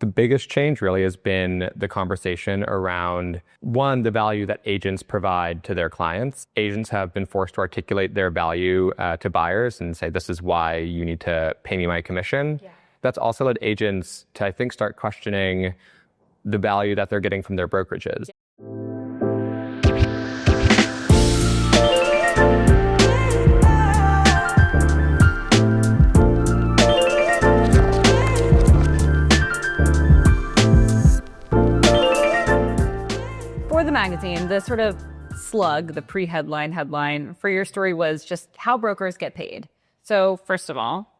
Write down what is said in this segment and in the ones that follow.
The biggest change really has been the conversation around, one, the value that agents provide to their clients. Agents have been forced to articulate their value to buyers and say, this is why you need to pay me my commission. Yeah. That's also led agents to, I think, start questioning the value that they're getting from their brokerages. Yeah. For the magazine, the sort of slug, the headline for your story was just how brokers get paid. So first of all,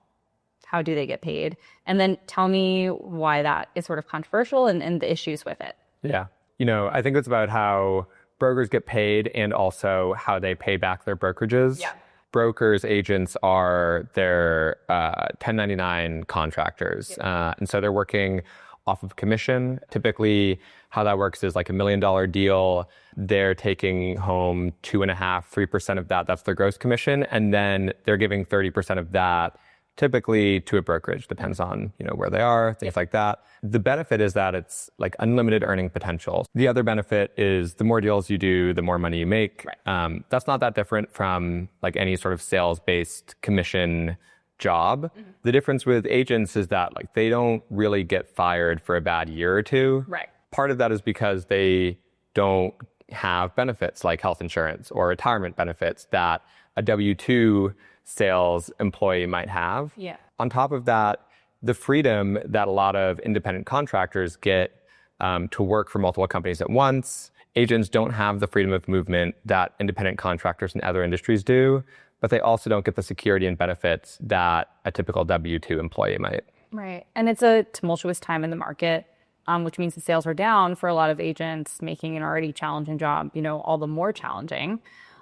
how do they get paid? And then tell me why that is sort of controversial and the issues with it. Yeah. I think it's about how brokers get paid and also how they pay back their brokerages. Yeah. Brokers, agents are their 1099 contractors. Yeah. And so they're working off of commission. Typically, how that works is like $1 million deal. They're taking home 2.5–3% of that. That's their gross commission. And then they're giving 30% of that typically to a brokerage. Depends on, where they are, things like that. The benefit is that it's like unlimited earning potential. The other benefit is the more deals you do, the more money you make. Right. That's not that different from like any sort of sales-based commission job. Mm-hmm. The difference with agents is that like they don't really get fired for a bad year or two. Right. Part of that is because they don't have benefits like health insurance or retirement benefits that a W-2 sales employee might have. Yeah. On top of that, the freedom that a lot of independent contractors get to work for multiple companies at once. Agents don't have the freedom of movement that independent contractors in other industries do, but they also don't get the security and benefits that a typical W-2 employee might. Right. And it's a tumultuous time in the market, which means the sales are down for a lot of agents, making an already challenging job, all the more challenging.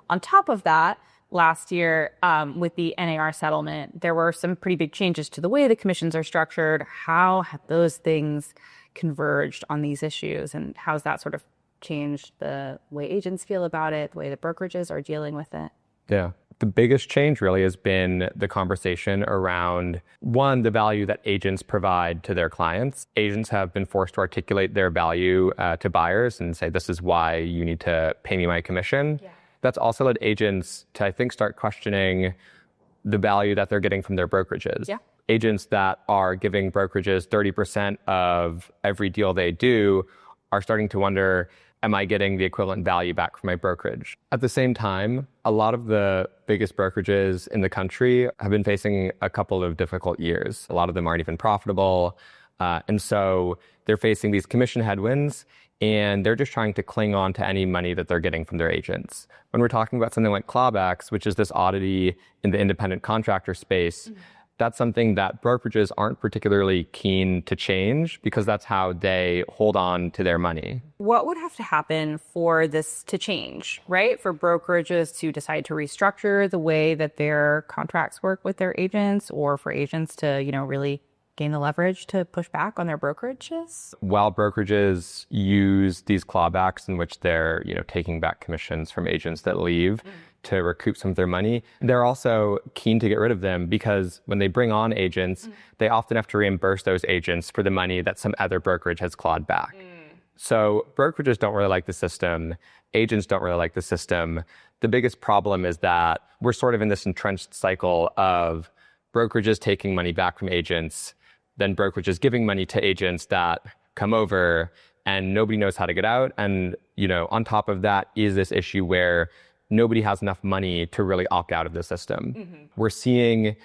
On top of that, last year, with the NAR settlement, there were some pretty big changes to the way the commissions are structured. How have those things converged on these issues? And how's that sort of changed the way agents feel about it, the way the brokerages are dealing with it? Yeah. The biggest change really has been the conversation around, one, the value that agents provide to their clients. Agents have been forced to articulate their value to buyers and say, this is why you need to pay me my commission. Yeah. That's also led agents to, I think, start questioning the value that they're getting from their brokerages. Yeah. Agents that are giving brokerages 30% of every deal they do are starting to wonder, am I getting the equivalent value back from my brokerage? At the same time, a lot of the biggest brokerages in the country have been facing a couple of difficult years. A lot of them aren't even profitable. And so they're facing these commission headwinds, and they're just trying to cling on to any money that they're getting from their agents. When we're talking about something like clawbacks, which is this oddity in the independent contractor space, that's something that brokerages aren't particularly keen to change because that's how they hold on to their money. What would have to happen for this to change, right? For brokerages to decide to restructure the way that their contracts work with their agents, or for agents to, really gain the leverage to push back on their brokerages? While brokerages use these clawbacks in which they're, taking back commissions from agents that leave to recoup some of their money, they're also keen to get rid of them because when they bring on agents, they often have to reimburse those agents for the money that some other brokerage has clawed back. So brokerages don't really like the system. Agents don't really like the system. The biggest problem is that we're sort of in this entrenched cycle of brokerages taking money back from agents, then brokerages giving money to agents that come over, and nobody knows how to get out. And, on top of that is this issue where nobody has enough money to really opt out of the system. Mm-hmm. We're seeing,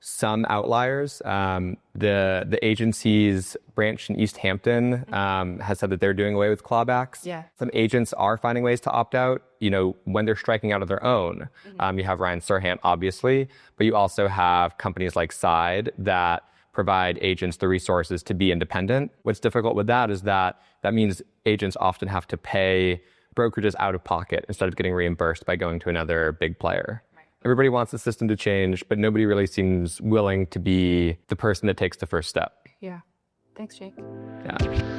some outliers. The agency's branch in East Hampton has said that they're doing away with clawbacks. Yeah. Some agents are finding ways to opt out, when they're striking out of their own. Mm-hmm. You have Ryan Serhant, obviously, but you also have companies like Side that provide agents the resources to be independent. What's difficult with that is that means agents often have to pay brokerages out of pocket instead of getting reimbursed by going to another big player. Right. Everybody wants the system to change, but nobody really seems willing to be the person that takes the first step. Yeah. Thanks, Jake. Yeah.